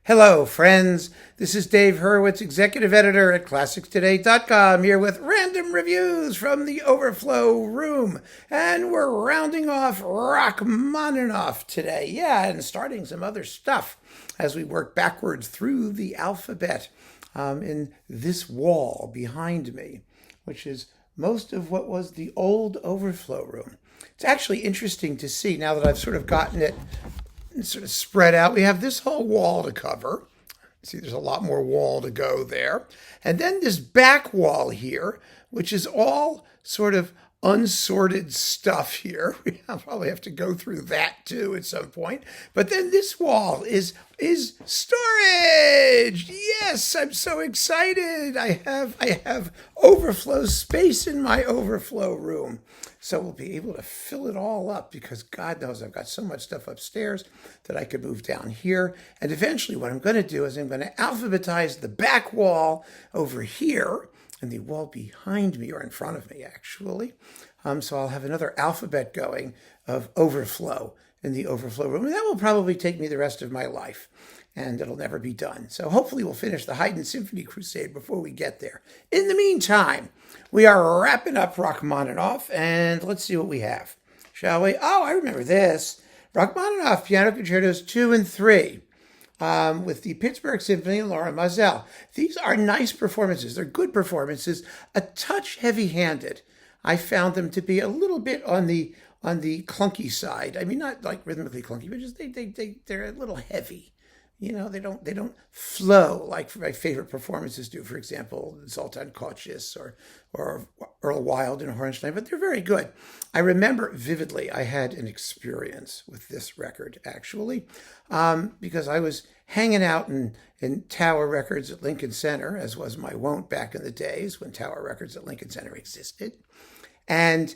Hello, friends. This is Dave Hurwitz, executive editor at ClassicsToday.com, here with random reviews from the Overflow room. And we're rounding off Rachmaninoff today. Yeah, and starting some other stuff as we work backwards through the alphabet in this wall behind me, which is most of what was the old Overflow room. It's actually interesting to see now that I've sort of gotten it sort of spread out. We have this whole wall to cover. See, there's a lot more wall to go there. And then this back wall here, which is all sort of unsorted stuff here. I'll probably have to go through that too at some point. But then this wall is storage. Yes, I'm so excited. I have overflow space in my overflow room. So we'll be able to fill it all up because God knows I've got so much stuff upstairs that I could move down here. And eventually what I'm going to do is I'm going to alphabetize the back wall over here and the wall behind me, or in front of me, actually. So I'll have another alphabet going of overflow in the overflow room. And that will probably take me the rest of my life. And it'll never be done. So hopefully we'll finish the Haydn Symphony Crusade before we get there. In the meantime, we are wrapping up Rachmaninoff, and let's see what we have, shall we? Oh, I remember this. Rachmaninoff Piano Concertos 2 and 3 with the Pittsburgh Symphony and Laura Mazel. These are nice performances. They're good performances, a touch heavy-handed. I found them to be a little bit on the clunky side. I mean, not like rhythmically clunky, but just they're a little heavy. You know, they don't flow like my favorite performances do. For example, Zoltan Kocis or Earl Wild and Horenstein, but they're very good. I remember vividly I had an experience with this record, actually, because I was hanging out in Tower Records at Lincoln Center, as was my wont back in the days when Tower Records at Lincoln Center existed. And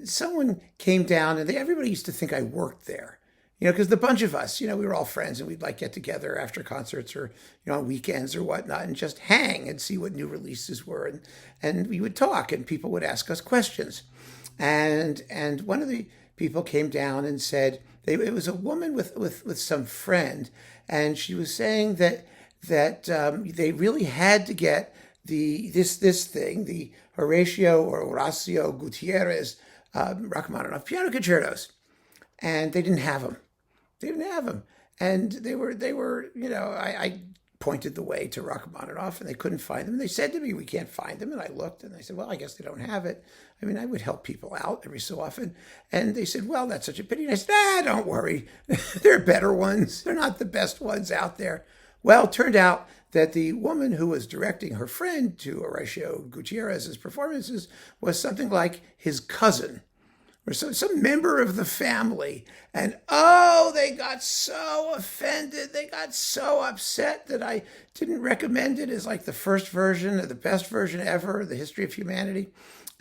someone came down, and everybody used to think I worked there. You know, because the bunch of us, we were all friends and we'd like get together after concerts or, on weekends or whatnot and just hang and see what new releases were. And we would talk and people would ask us questions. And one of the people came down and said, it was a woman with some friend. And she was saying that they really had to get this thing, the Horacio Gutierrez Rachmaninoff piano concertos. And they didn't have them. And they were, I pointed the way to Rachmaninoff and they couldn't find them. And they said to me, we can't find them. And I looked and I said, well, I guess they don't have it. I mean, I would help people out every so often. And they said, well, that's such a pity. And I said, don't worry. There are better ones. They're not the best ones out there. Well, it turned out that the woman who was directing her friend to Horacio Gutierrez's performances was something like his cousin, or some member of the family. And they got so offended. They got so upset that I didn't recommend it as like the first version or the best version ever in the history of humanity.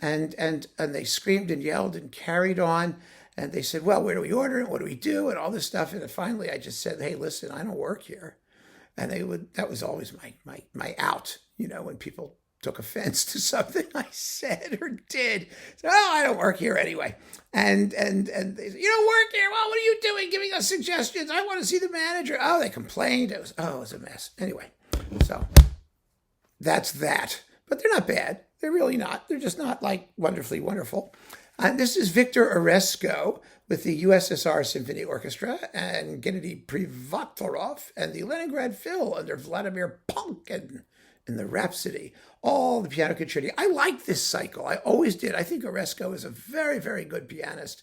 And they screamed and yelled and carried on. And they said, well, where do we order it? What do we do? And all this stuff. And finally I just said, hey, listen, I don't work here. And that was always my out, when people took offense to something I said or did. So, I don't work here anyway. And they said, you don't work here? Well, what are you doing giving us suggestions? I want to see the manager. Oh, they complained. It was a mess. Anyway, so that's that. But they're not bad. They're really not. They're just not like wonderfully wonderful. And this is Victor Oresco with the USSR Symphony Orchestra and Gennady Privatorov and the Leningrad Phil under Vladimir Ponkin in the Rhapsody, all the piano concerti. I like this cycle. I always did. I think Oresco is a very, very good pianist.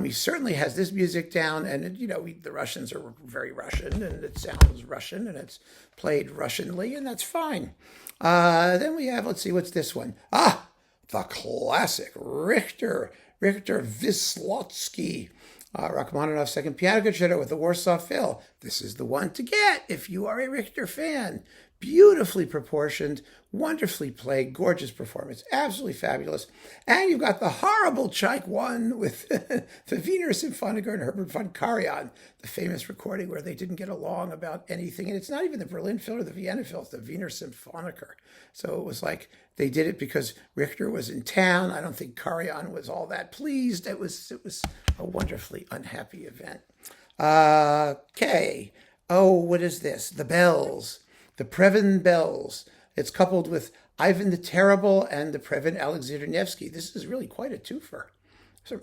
He certainly has this music down, and the Russians are very Russian, and it sounds Russian, and it's played Russianly, and that's fine. Then we have, let's see, what's this one? The classic Richter Wislotsky. Rachmaninoff's Second Piano Concerto with the Warsaw Phil. This is the one to get if you are a Richter fan. Beautifully proportioned, wonderfully played, gorgeous performance, absolutely fabulous. And you've got the horrible Tchaik one with the Wiener Symphoniker and Herbert von Karajan, the famous recording where they didn't get along about anything. And it's not even the Berlin Phil or the Vienna Phil, it's the Wiener Symphoniker. So it was like they did it because Richter was in town. I don't think Karajan was all that pleased. It was a wonderfully unhappy event. Okay. Oh, what is this? The bells, the Previn bells. It's coupled with Ivan the Terrible and the Previn Alexander Nevsky. This is really quite a twofer. So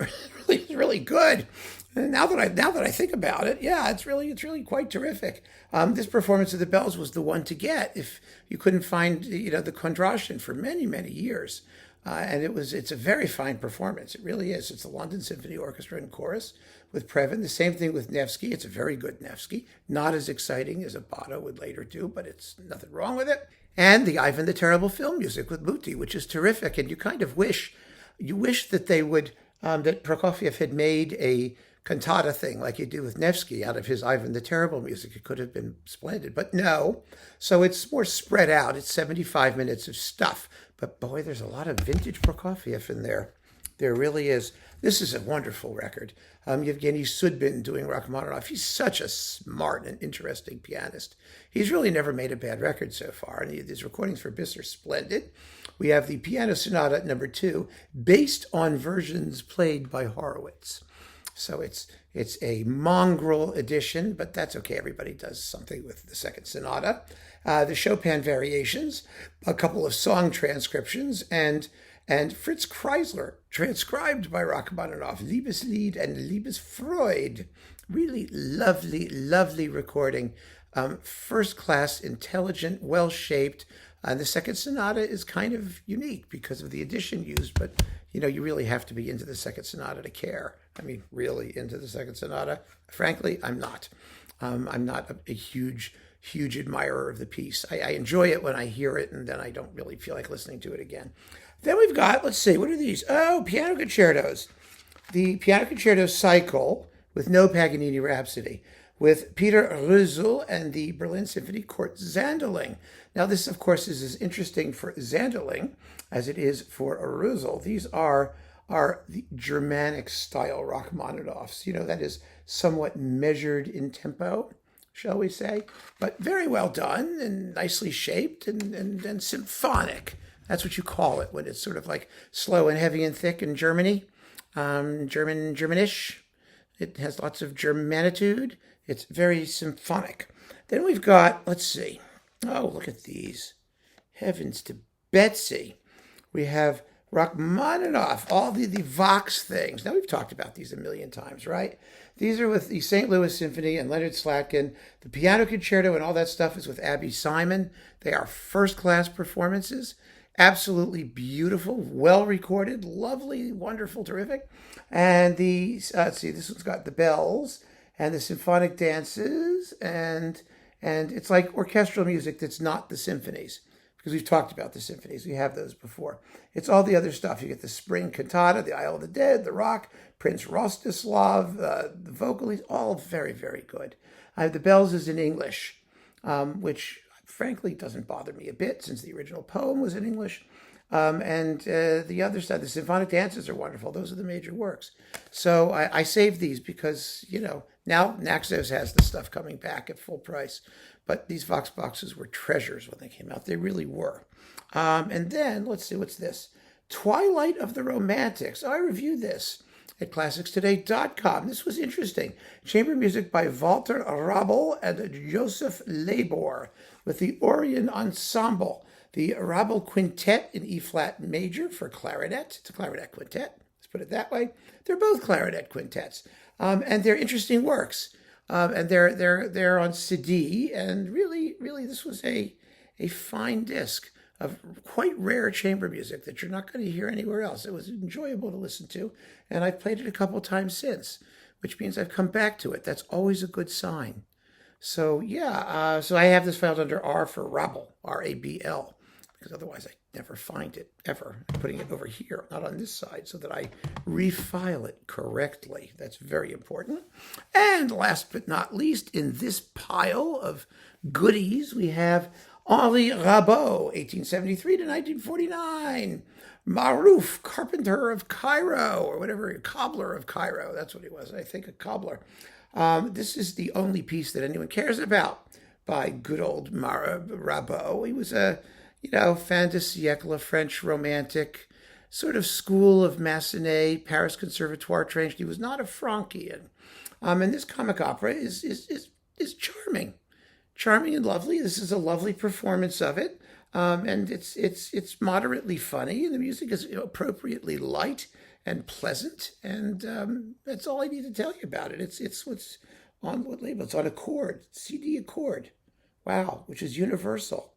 really good. And now that I think about it, yeah, it's really quite terrific. This performance of the bells was the one to get if you couldn't find the Kondrashin for many years. And it's a very fine performance. It really is. It's the London Symphony Orchestra and Chorus with Previn. The same thing with Nevsky. It's a very good Nevsky. Not as exciting as Abbato would later do, but it's nothing wrong with it. And the Ivan the Terrible film music with Muti, which is terrific. And you kind of wish that they would, that Prokofiev had made a cantata thing like you do with Nevsky out of his Ivan the Terrible music. It could have been splendid, but no. So it's more spread out. It's 75 minutes of stuff. But boy, there's a lot of vintage Prokofiev in there. There really is. This is a wonderful record. Yevgeny Sudbin doing Rachmaninoff. He's such a smart and interesting pianist. He's really never made a bad record so far, and his recordings for Bis are splendid. We have the Piano Sonata No. 2, based on versions played by Horowitz. So it's a mongrel edition, but that's okay. Everybody does something with the second sonata. The Chopin variations, a couple of song transcriptions, and Fritz Kreisler, transcribed by Rachmaninoff, Liebeslied and Liebesfreude. Really lovely recording. First class, intelligent, well-shaped. The second sonata is kind of unique because of the edition used, but you really have to be into the second sonata to care. I mean, really into the second sonata. Frankly, I'm not. I'm not a huge admirer of the piece. I enjoy it when I hear it, and then I don't really feel like listening to it again. Then we've got, let's see, what are these? Oh, piano concertos. The piano concerto cycle with no Paganini Rhapsody, with Peter Rösel and the Berlin Symphony Court Zanderling. Now, this, of course, is as interesting for Zanderling as it is for Rösel. These are the Germanic style Rachmaninoffs. That is somewhat measured in tempo, shall we say, but very well done and nicely shaped and symphonic. That's what you call it when it's sort of like slow and heavy and thick in Germany. Germanish. It has lots of Germanitude. It's very symphonic. Then we've got, let's see. Oh, look at these. Heavens to Betsy. We have Rachmaninoff, all the Vox things. Now, we've talked about these a million times, right? These are with the St. Louis Symphony and Leonard Slatkin. The piano concerto and all that stuff is with Abby Simon. They are first-class performances. Absolutely beautiful, well-recorded, lovely, wonderful, terrific. And let's see, this one's got the bells and the symphonic dances, and it's like orchestral music that's not the symphonies, because we've talked about the symphonies. We have those before. It's all the other stuff. You get the spring cantata, the Isle of the Dead, the rock, Prince Rostislav, the vocals, all very good. The bells is in English, which frankly doesn't bother me a bit since the original poem was in English. And the other side, the symphonic dances are wonderful. Those are the major works. So I saved these because, now Naxos has the stuff coming back at full price. But these Vox boxes were treasures when they came out. They really were. And then, let's see, what's this? Twilight of the Romantics. I reviewed this at ClassicsToday.com. This was interesting. Chamber music by Walter Rabl and Joseph Labor with the Orion Ensemble. The Rabl Quintet in E-flat major for clarinet. It's a clarinet quintet. Let's put it that way. They're both clarinet quintets. And they're interesting works. And they're on CD. And really, this was a fine disc of quite rare chamber music that you're not going to hear anywhere else. It was enjoyable to listen to, and I've played it a couple times since, which means I've come back to it. That's always a good sign. So yeah, so I have this filed under R for Rabl, R-A-B-L, because otherwise I never find it, ever. I'm putting it over here, not on this side, so that I refile it correctly. That's very important. And last but not least, in this pile of goodies, we have Henri Rabaud, 1873 to 1949. Maruf, Carpenter of Cairo, or whatever, Cobbler of Cairo. That's what he was, I think, a cobbler. This is the only piece that anyone cares about by good old Rabaud. He was a, fin de siècle, French romantic, sort of school of Massenet, Paris Conservatoire trained. He was not a Frankian. And this comic opera is is charming. Charming and lovely. This is a lovely performance of it. And it's moderately funny, and the music is appropriately light and pleasant. And that's all I need to tell you about it. It's what's on what label? It's on Accord, CD Accord. Wow, which is universal.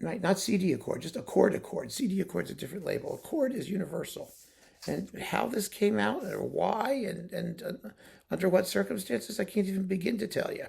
Right, not CD Accord, just Accord. CD Accord's a different label. Accord is universal. And how this came out, or why, and under what circumstances, I can't even begin to tell you.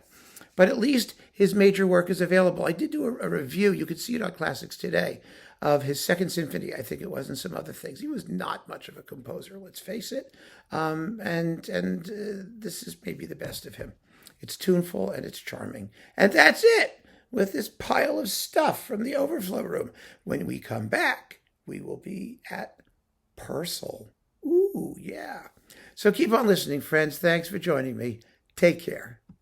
But at least his major work is available. I did do a review, you could see it on Classics Today, of his Second Symphony, I think it was, and some other things. He was not much of a composer, let's face it. This is maybe the best of him. It's tuneful and it's charming. And that's it with this pile of stuff from the Overflow room. When we come back, we will be at Purcell. Ooh, yeah. So keep on listening, friends. Thanks for joining me. Take care.